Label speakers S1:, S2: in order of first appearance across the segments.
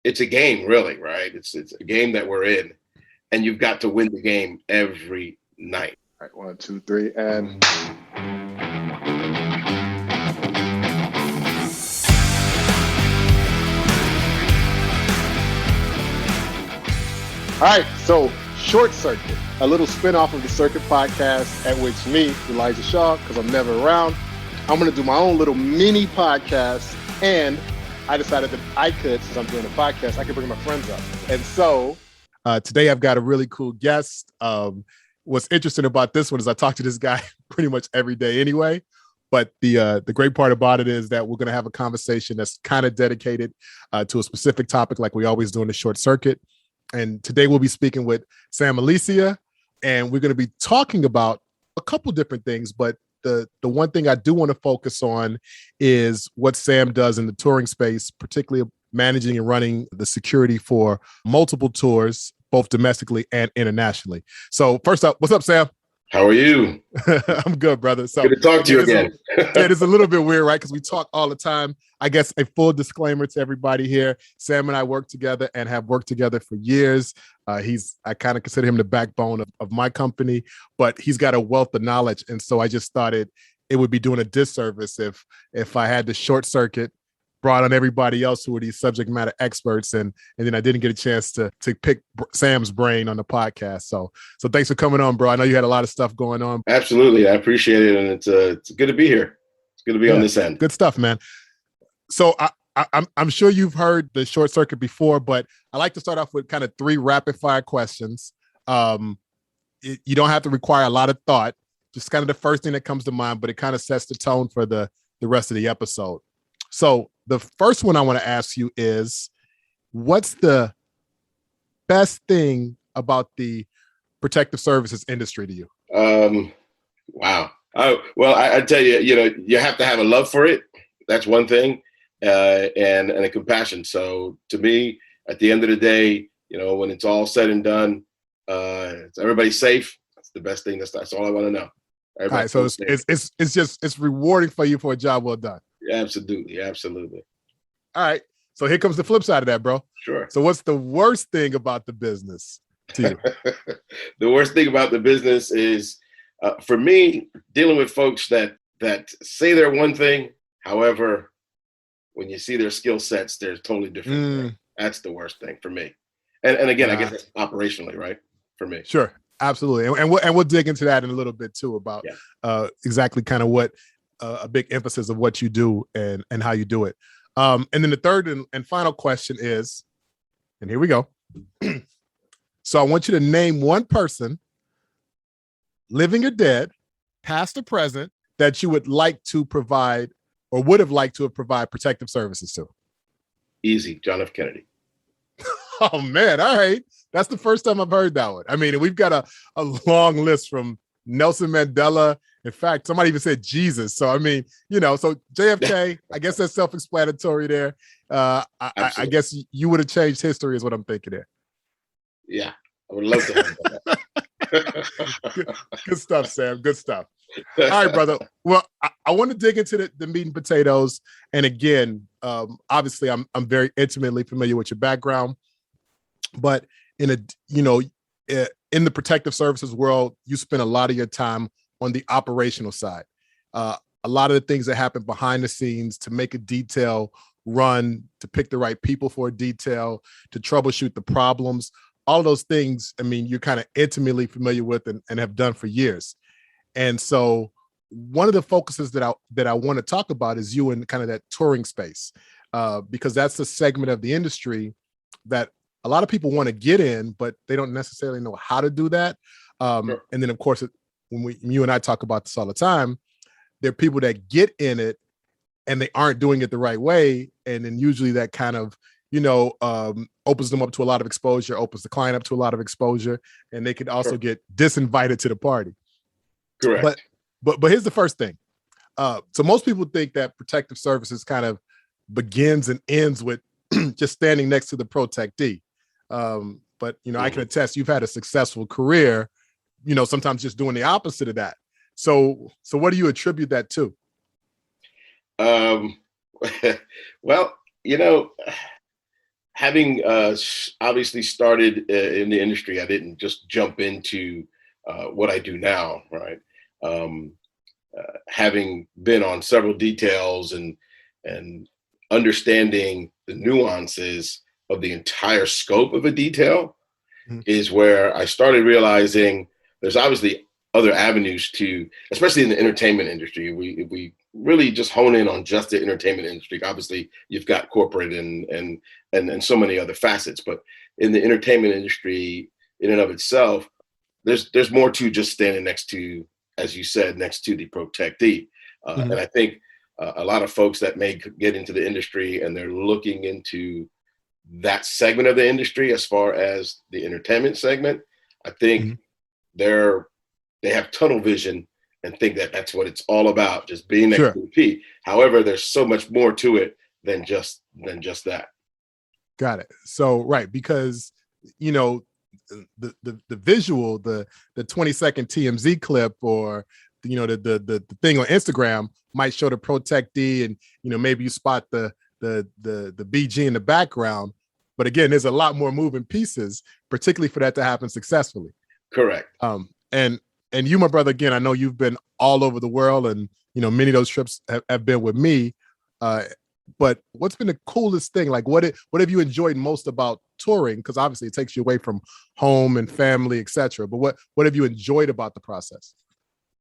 S1: it's a game, really, right? It's a game that we're in, and you've got to win the game every night.
S2: All right, 1, 2, 3, and. All right, so Short Circuit, a little spinoff of the Circuit podcast at which me, Elijah Shaw, because I'm never around, I'm going to do my own little mini podcast, and I decided that I could, since I'm doing a podcast, I could bring my friends up. And so today I've got a really cool guest. What's interesting about this one is I talk to this guy pretty much every day anyway. But the great part about it is that we're going to have a conversation that's kind of dedicated to a specific topic like we always do in the Short Circuit. And today we'll be speaking with Sam Alicea, and we're going to be talking about a couple different things. But the one thing I do want to focus on is what Sam does in the touring space, particularly managing and running the security for multiple tours, both domestically and internationally. So first up, what's up, Sam?
S1: How are you?
S2: I'm good, brother. So
S1: good to talk to you again.
S2: It is a little bit weird, right? Because we talk all the time. I guess a full disclaimer to everybody here. Sam and I work together and have worked together for years. I kind of consider him the backbone of my company, but he's got a wealth of knowledge. And so I just thought it would be doing a disservice if I had to short circuit, brought on everybody else who are these subject matter experts, and then I didn't get a chance to pick Sam's brain on the podcast. So thanks for coming on, bro. I know you had a lot of stuff going on.
S1: Absolutely, I appreciate it, and it's good to be here. It's good to be on this end.
S2: Good stuff, man. So I'm sure you've heard the Short Circuit before, but I like to start off with kind of 3 rapid fire questions. You don't have to require a lot of thought, just kind of the first thing that comes to mind, but it kind of sets the tone for the rest of the episode. So the first one I want to ask you is, what's the best thing about the protective services industry to you?
S1: Wow. Well, I tell you, you have to have a love for it. That's one thing, and a compassion. So to me, at the end of the day, when it's all said and done, everybody's safe. That's the best thing. That's all I want to know.
S2: All right, so it's rewarding for you for a job well done.
S1: Absolutely.
S2: All right. So here comes the flip side of that, bro.
S1: Sure.
S2: So what's the worst thing about the business to you?
S1: The worst thing about the business is, for me, dealing with folks that say they're one thing. However, when you see their skill sets, they're totally different. That's the worst thing for me. And again, I guess that's operationally, right? For me.
S2: Sure. Absolutely. And we'll dig into that in a little bit too about exactly kind of what a big emphasis of what you do and how you do it. And then the third and final question is, and here we go. So I want you to name one person, living or dead, past or present, that you would like to provide or would have liked to have provide protective services to.
S1: Easy. John F. Kennedy.
S2: Oh, man. All right. That's the first time I've heard that one. I mean, we've got a long list from Nelson Mandela. In fact, somebody even said Jesus. So, I mean, so JFK, I guess that's self-explanatory there. I guess you would have changed history is what I'm thinking there.
S1: Yeah, I would love to have that.
S2: Good stuff, Sam. Good stuff. All right, brother. Well, I want to dig into the meat and potatoes. And again, obviously, I'm very intimately familiar with your background. But in the protective services world, you spend a lot of your time on the operational side. A lot of the things that happen behind the scenes to make a detail run, to pick the right people for a detail, to troubleshoot the problems, all of those things, I mean, you're kind of intimately familiar with and have done for years. And so one of the focuses that I want to talk about is you in kind of that touring space, because that's the segment of the industry that a lot of people want to get in, but they don't necessarily know how to do that. Sure. And then, of course, when you and I talk about this all the time, there are people that get in it and they aren't doing it the right way. And then usually that kind of, opens them up to a lot of exposure, opens the client up to a lot of exposure, and they could also get disinvited to the party.
S1: Correct.
S2: But here's the first thing. So most people think that protective services kind of begins and ends with just standing next to the protectee. But, I can attest you've had a successful career, sometimes just doing the opposite of that. So what do you attribute that to?
S1: Well, having obviously started in the industry, I didn't just jump into what I do now, right? Um, Having been on several details and understanding the nuances of the entire scope of a detail
S2: Mhm.
S1: is where I started realizing there's obviously other avenues to, especially in the entertainment industry. If we really just hone in on just the entertainment industry, obviously you've got corporate and so many other facets, but in the entertainment industry in and of itself, there's more to just standing next to, as you said, next to the protectee.
S2: Mhm.
S1: And I think a lot of folks that may get into the industry and they're looking into that segment of the industry as far as the entertainment segment, I think
S2: Mhm.
S1: they're they have tunnel vision and think that that's what it's all about, just being next
S2: Sure.
S1: to the P. However, there's so much more to it than just that.
S2: Got it. So right, because you know the visual, the 20-second TMZ clip, or the thing on Instagram might show the protectee, and maybe you spot the BG in the background. But again, there's a lot more moving pieces, particularly for that to happen successfully.
S1: Correct.
S2: And you, my brother, again, I know you've been all over the world, and many of those trips have been with me. But what's been the coolest thing? Like, what have you enjoyed most about touring? Because obviously it takes you away from home and family, etc. But what have you enjoyed about the process?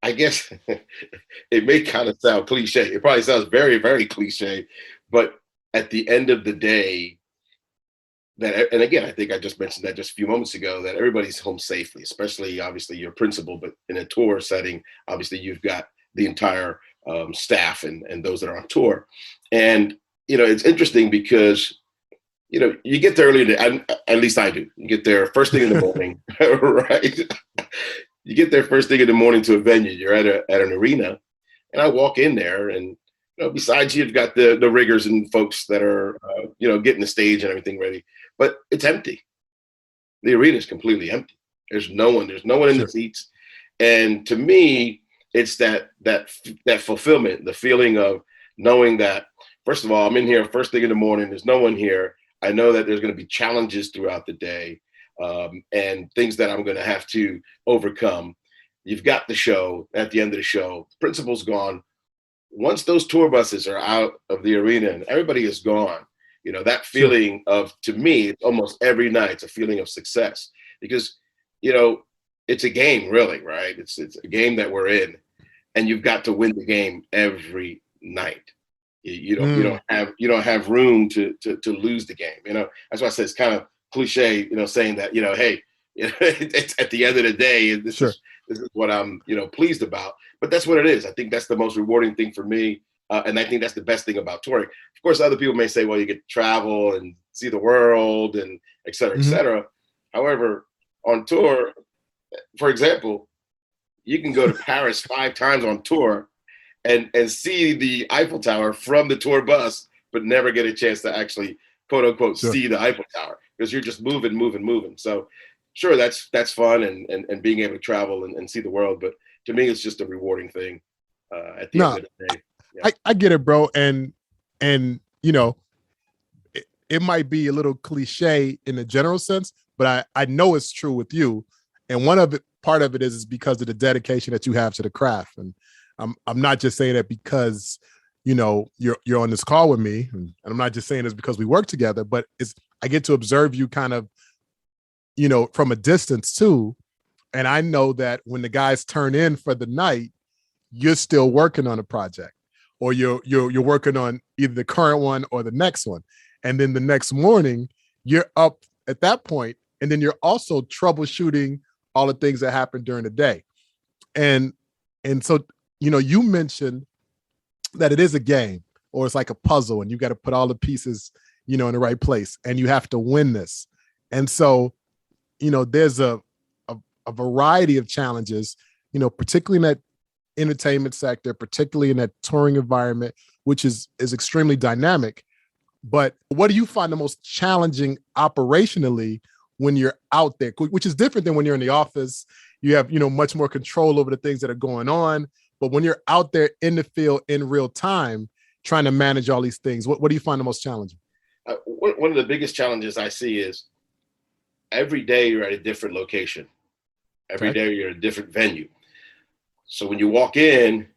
S1: I guess it may kind of sound cliche. It probably sounds very, very cliche, but at the end of the day, that, and again, I think I just mentioned that just a few moments ago, that everybody's home safely, especially obviously your principal, but in a tour setting, obviously you've got the entire staff and those that are on tour. And, it's interesting because, you get there early, at least I do. You get there first thing in the morning, right? You get there first thing in the morning to a venue. You're at an arena, and I walk in there, and besides you've got the riggers and folks that are getting the stage and everything ready, but it's empty. The arena is completely empty. There's no one. There's no one in the
S2: Sure.
S1: seats, and to me, it's that fulfillment, the feeling of knowing that first of all, I'm in here first thing in the morning. There's no one here. I know that there's going to be challenges throughout the day, and things that I'm going to have to overcome. You've got the show at the end of the show. The principal's gone. Once those tour buses are out of the arena and everybody is gone, that
S2: Sure.
S1: feeling of, to me, it's almost every night, it's a feeling of success because, you know, it's a game really, right? It's a game that we're in and you've got to win the game every night.
S2: Mm.
S1: You don't have room to lose the game. That's why I say it's kind of cliche, saying that, hey, it's at the end of the day,
S2: Sure.
S1: this is what I'm, pleased about. But that's what it is. I think that's the most rewarding thing for me. And I think that's the best thing about touring. Of course, other people may say, well, you get to travel and see the world and et cetera, et
S2: Mhm.
S1: cetera. However, on tour, for example, you can go to Paris 5 times on tour and see the Eiffel Tower from the tour bus, but never get a chance to actually, quote unquote,
S2: Sure.
S1: see the Eiffel Tower because you're just moving, moving, moving. So sure, that's fun and being able to travel and see the world. But to me, it's just a rewarding thing at the end
S2: No,
S1: of the day. Yeah.
S2: I get it, bro. And it might be a little cliche in the general sense, but I know it's true with you. And part of it is because of the dedication that you have to the craft. And I'm not just saying that because you're on this call with me, and I'm not just saying this because we work together, but I get to observe you kind of from a distance too. And I know that when the guys turn in for the night, you're still working on a project, or you're working on either the current one or the next one. And then the next morning, you're up at that point, and then you're also troubleshooting all the things that happened during the day. And so, you mentioned that it is a game, or it's like a puzzle, and you got to put all the pieces, in the right place, and you have to win this. And so, there's a variety of challenges, particularly in that entertainment sector, particularly in that touring environment, which is extremely dynamic. But what do you find the most challenging operationally when you're out there, which is different than when you're in the office? You have, much more control over the things that are going on. But when you're out there in the field in real time, trying to manage all these things, what do you find the most challenging?
S1: one of the biggest challenges I see is every day you're at a different location. Every
S2: Okay.
S1: day you're at a different venue. So when you walk in,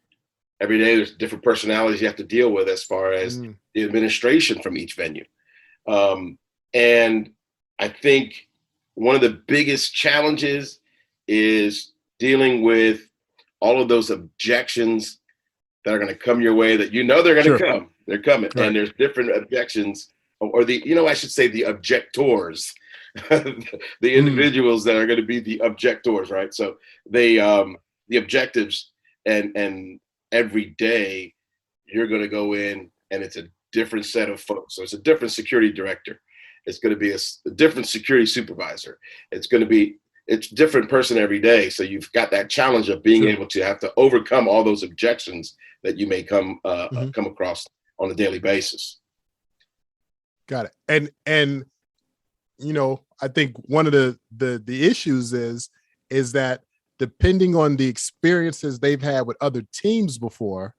S1: every day there's different personalities you have to deal with as far as the administration from each venue. And I think one of the biggest challenges is dealing with all of those objections that are going to come your way that you know they're going to
S2: Sure.
S1: come. They're coming.
S2: Right.
S1: And there's different objections, or I should say the objectors, the individuals that are going to be the objectors, right? So they, the objectives, and every day you're going to go in and it's a different set of folks. So it's a different security director. It's going to be a different security supervisor. It's different person every day. So you've got that challenge of being able to have to overcome all those objections that you may come across on a daily basis.
S2: Got it. And I think one of the issues is that depending on the experiences they've had with other teams before,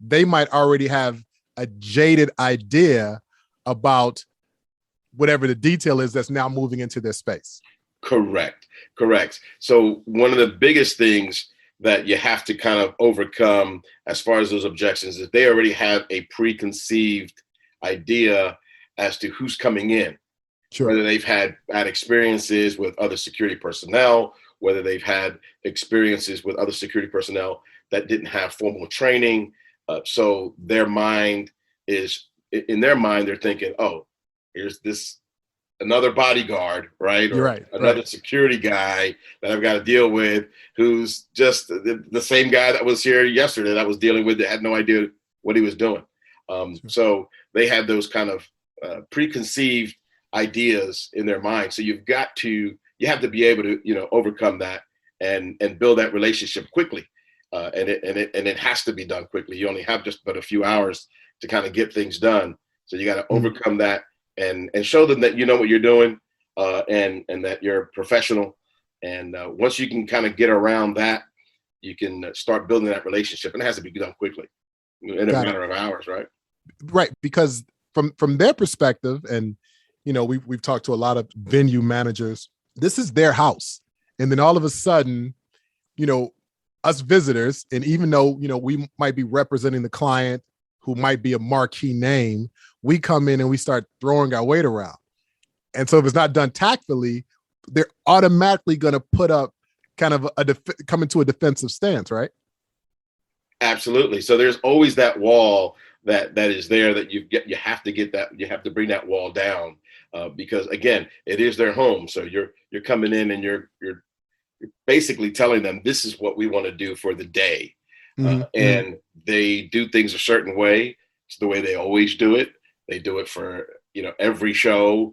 S2: they might already have a jaded idea about whatever the detail is that's now moving into their space.
S1: Correct. So one of the biggest things that you have to kind of overcome as far as those objections is they already have a preconceived idea as to who's coming in. Sure. Whether they've had bad experiences with other security personnel, whether they've had experiences with other security personnel that didn't have formal training. So their mind is, in their mind, they're thinking, oh, here's this another bodyguard, right? Or another security guy that I've got to deal with who's just the same guy that was here yesterday that I was dealing with that had no idea what he was doing. So they had those kind of preconceived ideas in their mind. So you have to be able to, overcome that and build that relationship quickly. And it has to be done quickly. You only have just but a few hours to kind of get things done. So you got to overcome that and show them that you know what you're doing and that you're professional. And once you can kind of get around that, you can start building that relationship. And it has to be done quickly in a matter of hours, right?
S2: Right. Because from their perspective, and we've talked to a lot of venue managers, this is their house. And then all of a sudden, us visitors, and even though, we might be representing the client who might be a marquee name, we come in and we start throwing our weight around. And so if it's not done tactfully, they're automatically going to put up kind of come into a defensive stance, right?
S1: Absolutely. So there's always that wall that is there that you have to bring that wall down because again, it is their home. So you're coming in and you're basically telling them this is what we want to do for the day. And they do things a certain way. It's the way they always do it. They do it for, every show,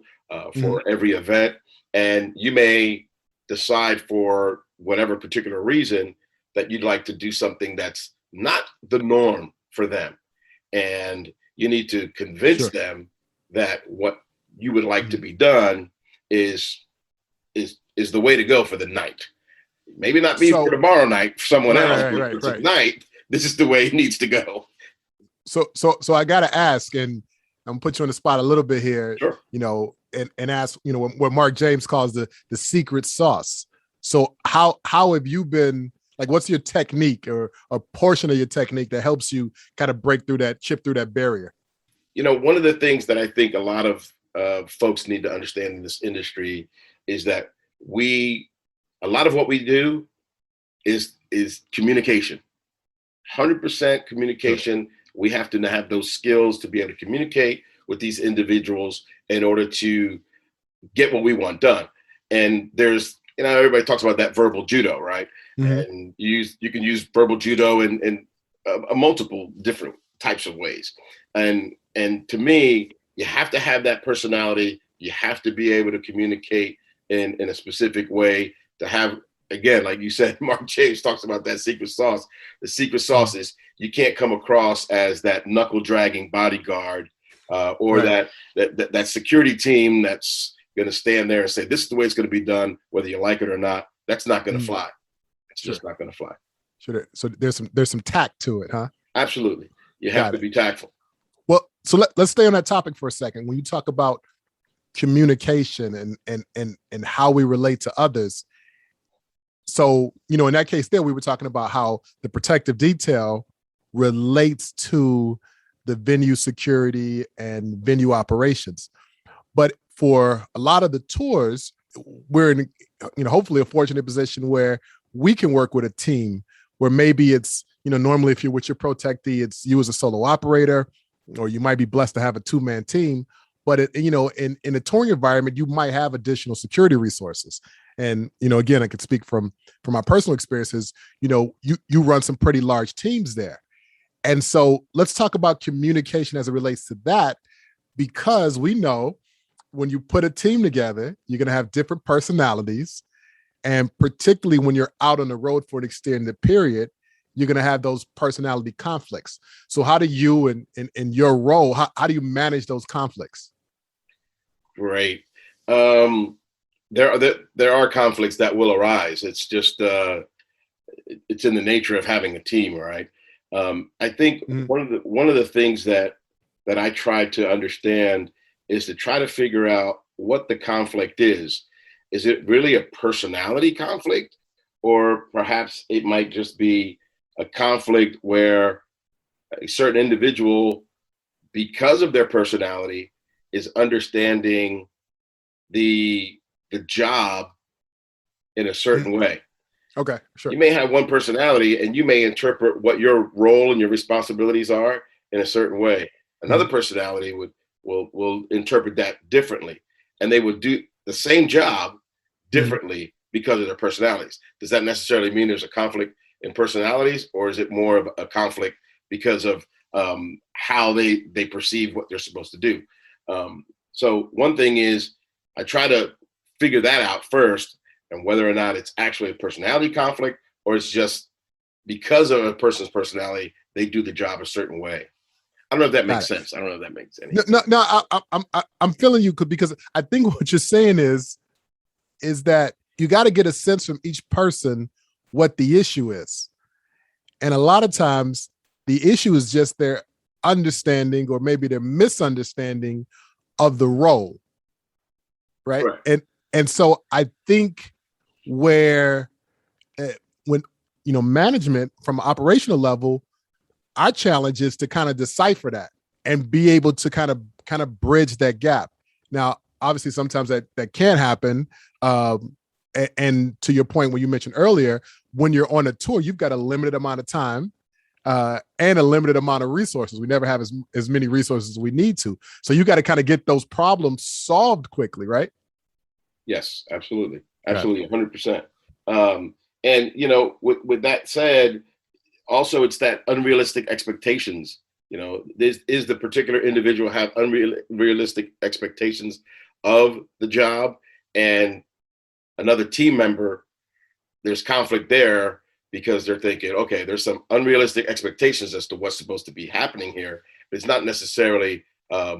S1: for every event. And you may decide for whatever particular reason that you'd like to do something that's not the norm for them. And you need to convince them that what you would like to be done is the way to go for the night. Maybe not be for tomorrow night for someone else, but tonight, this is the way it needs to go.
S2: So I got to ask, and I'm gonna put you on the spot a little bit here,
S1: sure.
S2: And ask, what Mark James calls the secret sauce. So how have you been, like, what's your technique or a portion of your technique that helps you kind of chip through that barrier?
S1: One of the things that I think a lot of folks need to understand in this industry is that a lot of what we do is communication, 100% communication. Sure. We have to have those skills to be able to communicate with these individuals in order to get what we want done. And there's, everybody talks about that verbal judo, right? And you can use verbal judo in multiple different types of ways. And to me, you have to have that personality. You have to be able to communicate in a specific way to have, again, like you said, Mark James talks about that secret sauce. The secret sauce is you can't come across as that knuckle dragging bodyguard or that security team that's going to stand there and say, this is the way it's going to be done, whether you like it or not. That's not going to fly. It's just not going to fly.
S2: Sure. So there's some tact to it, huh?
S1: Absolutely. You have to be tactful.
S2: Well, So let's stay on that topic for a second. When you talk about communication and how we relate to others. So, in that case there, we were talking about how the protective detail relates to the venue security and venue operations. But for a lot of the tours, we're in, hopefully a fortunate position where we can work with a team where maybe it's, normally if you're with your protectee, it's you as a solo operator, or you might be blessed to have a two-man team. But in a touring environment, you might have additional security resources. And, again, I could speak from my personal experiences, you run some pretty large teams there. And so let's talk about communication as it relates to that, because we know when you put a team together, you're going to have different personalities. And particularly when you're out on the road for an extended period, you're going to have those personality conflicts. So how do you, in your role, how do you manage those conflicts?
S1: Great. There are conflicts that will arise. It's just, it's in the nature of having a team, right? I think one of the things that I try to understand is to try to figure out what the conflict is. Is it really a personality conflict, or perhaps it might just be a conflict where a certain individual, because of their personality, is understanding the job in a certain way.
S2: Okay, sure.
S1: You may have one personality and you may interpret what your role and your responsibilities are in a certain way. Another personality will interpret that differently, and they would do the same job differently because of their personalities. Does that necessarily mean there's a conflict in personalities, or is it more of a conflict because of how they perceive what they're supposed to do? So one thing is I try to figure that out first, and whether or not it's actually a personality conflict or it's just because of a person's personality, they do the job a certain way. I don't know if that makes sense. I don't know if that makes any sense.
S2: No, I'm feeling you, because I think what you're saying is that you got to get a sense from each person what the issue is. And a lot of times the issue is just their understanding or maybe their misunderstanding of the role. Right. And so I think when management from an operational level, our challenge is to kind of decipher that and be able to kind of bridge that gap. Now, obviously, sometimes that can happen. And to your point, when you mentioned earlier, when you're on a tour, you've got a limited amount of time and a limited amount of resources. We never have as many resources as we need to. So you got to kind of get those problems solved quickly, right?
S1: Yes, absolutely. Absolutely, 100%. And, with that said, also it's that unrealistic expectations. Is the particular individual have unrealistic expectations of the job, and another team member, there's conflict there because they're thinking, okay, there's some unrealistic expectations as to what's supposed to be happening here. But it's not necessarily a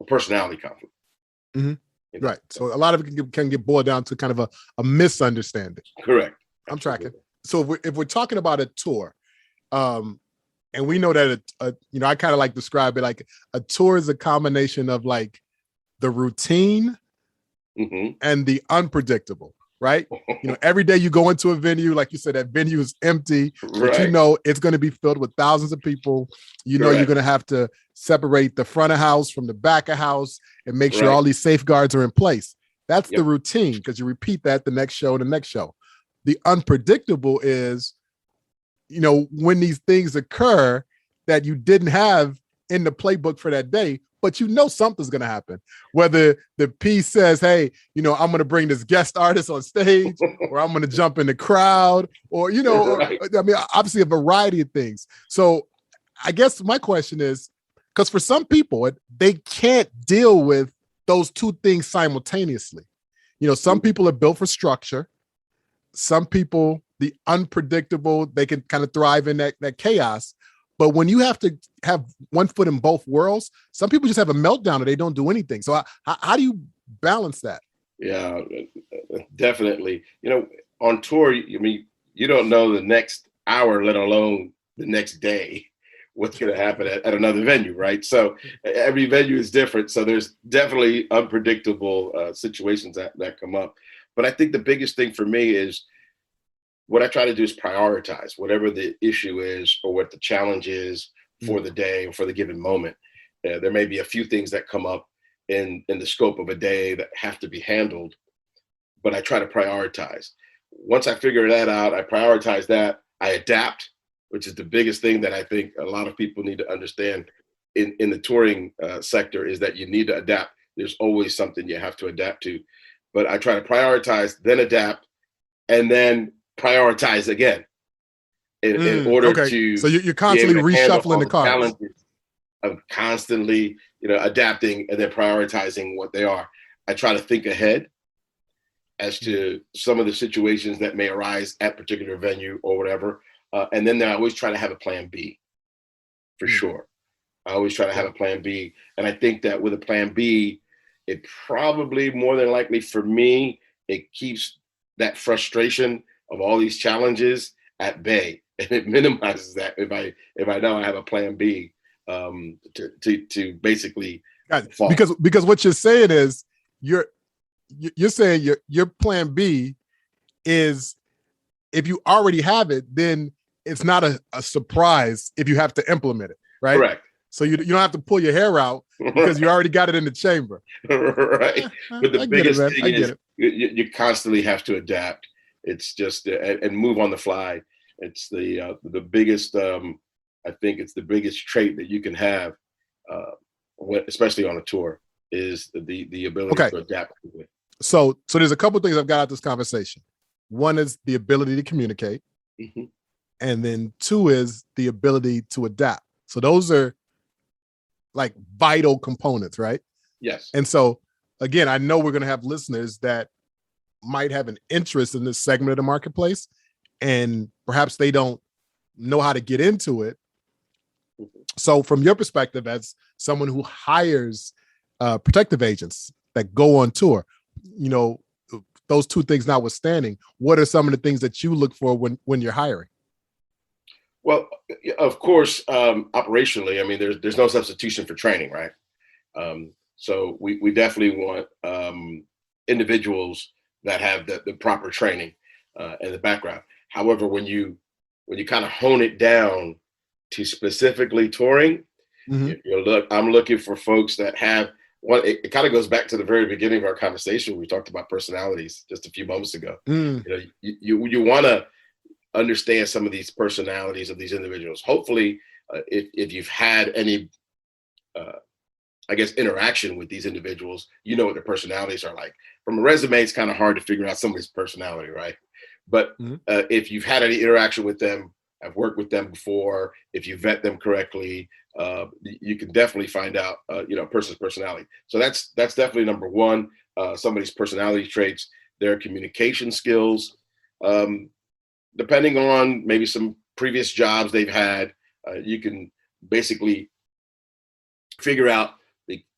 S1: personality conflict.
S2: Right. So a lot of it can get boiled down to kind of a misunderstanding.
S1: Correct.
S2: I'm tracking. So if we're talking about a tour, and we know that I kind of like describe it like a tour is a combination of like the routine and the unpredictable, right? Every day you go into a venue, like you said, that venue is empty, but it's going to be filled with thousands of people. You're going to have to separate the front of house from the back of house and make sure all these safeguards are in place. That's the routine, because you repeat that the next show and the next show. The unpredictable is, when these things occur that you didn't have in the playbook for that day, but something's going to happen. Whether the piece says, hey, I'm going to bring this guest artist on stage, or I'm going to jump in the crowd, or, obviously a variety of things. So I guess my question is, because for some people, they can't deal with those two things simultaneously. Some people are built for structure. Some people, the unpredictable, they can kind of thrive in that chaos. But when you have to have one foot in both worlds, some people just have a meltdown or they don't do anything. So how do you balance that?
S1: Yeah, definitely. On tour, you don't know the next hour, let alone the next day, what's going to happen at another venue, right? So every venue is different. So there's definitely unpredictable situations that come up. But I think the biggest thing for me is what I try to do is prioritize whatever the issue is or what the challenge is for the day or for the given moment. There may be a few things that come up in the scope of a day that have to be handled, but I try to prioritize. Once I figure that out, I prioritize that, I adapt, which is the biggest thing that I think a lot of people need to understand in the touring sector, is that you need to adapt. There's always something you have to adapt to. But I try to prioritize, then adapt, and then prioritize again in order to.
S2: So you're constantly reshuffling the cards.
S1: Challenges of constantly, adapting and then prioritizing what they are. I try to think ahead as to some of the situations that may arise at particular venue or whatever. And then I always try to have a plan B, for sure. I always try to have a plan B. And I think that with a plan B, it probably more than likely for me, it keeps that frustration of all these challenges at bay. And it minimizes that if I know I have a plan B to basically fall.
S2: Because what you're saying is you're saying your plan B is, if you already have it, then it's not a surprise if you have to implement it, right?
S1: Correct.
S2: So you don't have to pull your hair out because you already got it in the chamber.
S1: Right. But the biggest thing is you constantly have to adapt. It's just and move on the fly. It's the biggest. I think it's the biggest trait that you can have, especially on a tour, is the ability to adapt quickly.
S2: So there's a couple of things I've got out of this conversation. One is the ability to communicate, and then two is the ability to adapt. So those are like vital components, right?
S1: Yes.
S2: And so again, I know we're going to have listeners that might have an interest in this segment of the marketplace, and perhaps they don't know how to get into it. So from your perspective, as someone who hires protective agents that go on tour, those two things notwithstanding, what are some of the things that you look for when you're hiring?
S1: Well, of course, operationally, I mean, there's no substitution for training, right? So we definitely want individuals that have the proper training and the background. However, when you kind of hone it down to specifically touring, I'm looking for folks that have one. It kind of goes back to the very beginning of our conversation. We talked about personalities just a few moments ago. You want to understand some of these personalities of these individuals. Hopefully, if you've had any, interaction with these individuals, you know what their personalities are like. From a resume, it's kind of hard to figure out somebody's personality, right? But if you've had any interaction with them, I've worked with them before, if you vet them correctly, you can definitely find out, a person's personality. So that's definitely number one. Somebody's personality traits, their communication skills, depending on maybe some previous jobs they've had, you can basically figure out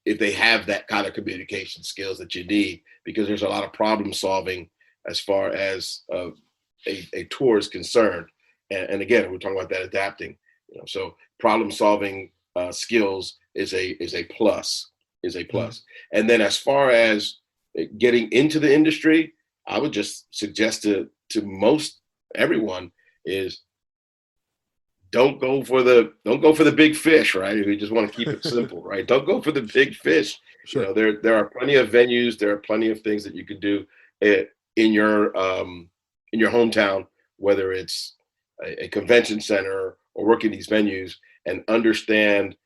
S1: if they have that kind of communication skills that you need, because there's a lot of problem solving as far as a tour is concerned. And again, we're talking about that adapting. So problem solving skills is a plus. And then as far as getting into the industry, I would just suggest to most everyone is don't go for the big fish, right? We just want to keep it simple, right? Don't go for the big fish.
S2: Sure.
S1: There are plenty of venues, there are plenty of things that you could do in your hometown, whether it's a convention center or working these venues, and understand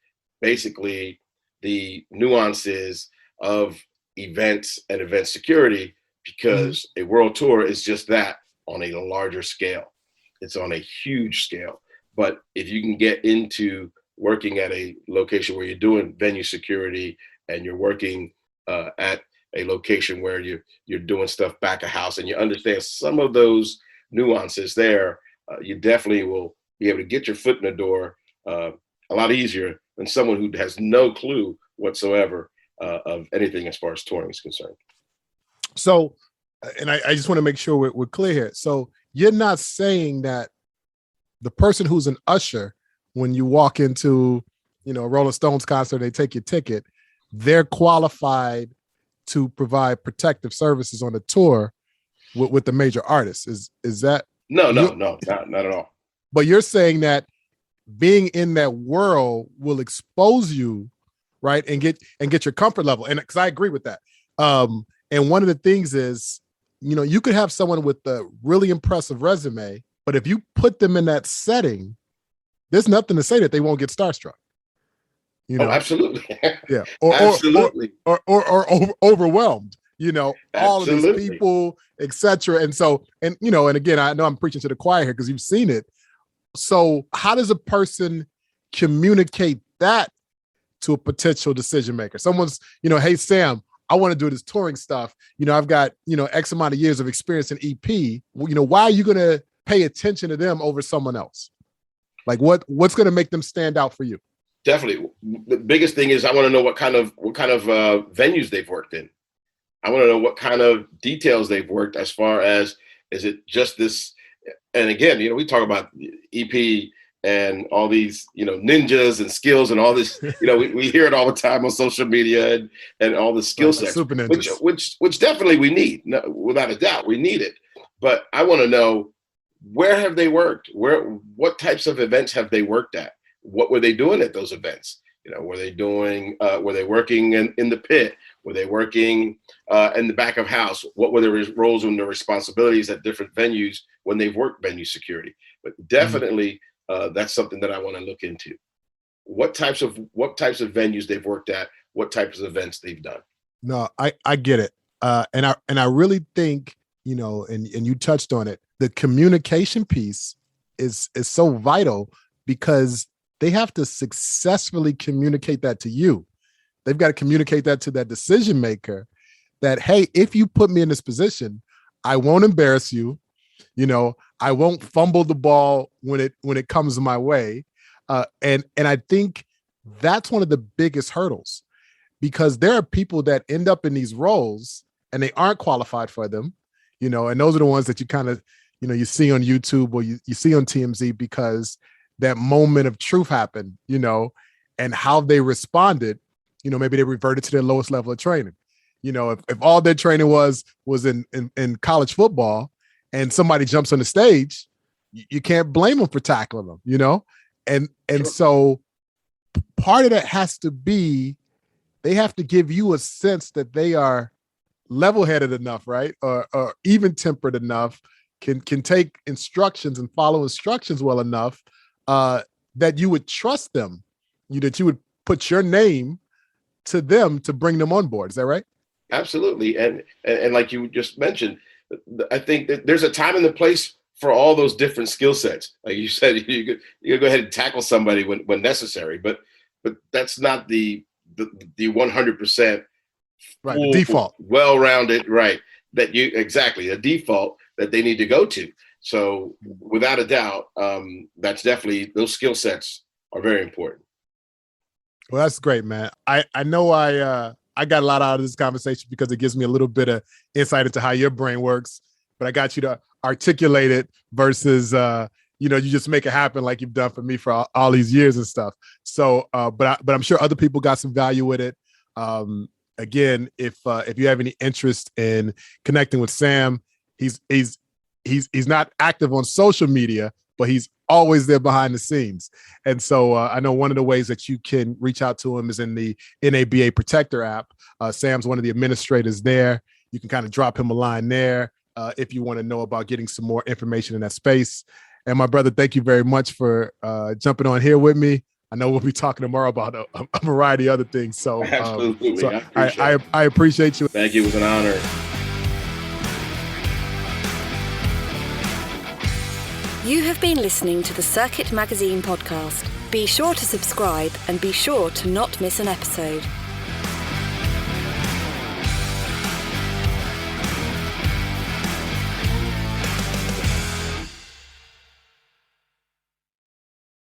S1: basically the nuances of events and event security, because a world tour is just that on a larger scale. It's on a huge scale. But if you can get into working at a location where you're doing venue security and you're working at a location where you're doing stuff back of house and you understand some of those nuances there, you definitely will be able to get your foot in the door a lot easier than someone who has no clue whatsoever of anything as far as touring is concerned.
S2: So, and I just want to make sure we're clear here. So you're not saying that the person who's an usher when you walk into, a Rolling Stones concert, they take your ticket, they're qualified to provide protective services on the tour with the major artists. Is that?
S1: No, not at all.
S2: But you're saying that being in that world will expose you, right, and get your comfort level. And because I agree with that. And one of the things is, you could have someone with a really impressive resume, but if you put them in that setting, there's nothing to say that they won't get starstruck.
S1: Oh, absolutely.
S2: Yeah.
S1: Absolutely.
S2: Or overwhelmed, all of these
S1: Absolutely.
S2: people, etc. And so, and again, I know I'm preaching to the choir here because you've seen it. So how does a person communicate that to a potential decision maker? Someone's, hey, Sam, I want to do this touring stuff. I've got, X amount of years of experience in EP. Why are you going to pay attention to them over someone else? Like what's going to make them stand out for you?
S1: Definitely. The biggest thing is I want to know what kind of venues they've worked in. I want to know what kind of details they've worked as far as, is it just this? And again, we talk about EP and all these, ninjas and skills and all this, we hear it all the time on social media and all the skill sets,
S2: super ninjas.
S1: which definitely we need, without a doubt, we need it. But I want to know, where have they worked? What types of events have they worked at? What were they doing at those events? Were they working in the pit? Were they working in the back of house? What were their roles and their responsibilities at different venues when they've worked venue security? But definitely, that's something that I want to look into. What types of venues they've worked at? What types of events they've done?
S2: No, I get it, and I really think and you touched on it. The communication piece is so vital because they have to successfully communicate that to you. They've got to communicate that to that decision maker that, hey, if you put me in this position, I won't embarrass you. I won't fumble the ball when it comes my way. And I think that's one of the biggest hurdles, because there are people that end up in these roles and they aren't qualified for them, and those are the ones that you kind of, you see on YouTube or you see on TMZ because that moment of truth happened, and how they responded, maybe they reverted to their lowest level of training. If all their training was in college football and somebody jumps on the stage, you can't blame them for tackling them, and
S1: Sure.
S2: So part of that has to be, they have to give you a sense that they are level-headed enough, right? Or even-tempered enough, can take instructions and follow instructions well enough that you would trust them, that you would put your name to them to bring them on board. Is that right?
S1: Absolutely. And like you just mentioned, I think that there's a time and a place for all those different skill sets. Like you said, you go ahead and tackle somebody when necessary, but that's not the 100%
S2: right, the default,
S1: well-rounded, right, that you exactly the default that they need to go to. So without a doubt, that's definitely, those skill sets are very important.
S2: Well, that's great, man. I know I got a lot out of this conversation because it gives me a little bit of insight into how your brain works, but I got you to articulate it versus, you just make it happen like you've done for me for all these years and stuff. So, but I'm sure other people got some value with it. Again, if you have any interest in connecting with Sam, he's not active on social media, but he's always there behind the scenes. And so I know one of the ways that you can reach out to him is in the NABA Protector app. Sam's one of the administrators there. You can kind of drop him a line there if you want to know about getting some more information in that space. And my brother, thank you very much for jumping on here with me. I know we'll be talking tomorrow about a variety of other things. So,
S1: absolutely.
S2: So I appreciate you.
S1: Thank you. It was an honor.
S3: You have been listening to the Circuit Magazine podcast. Be sure to subscribe and be sure to not miss an episode.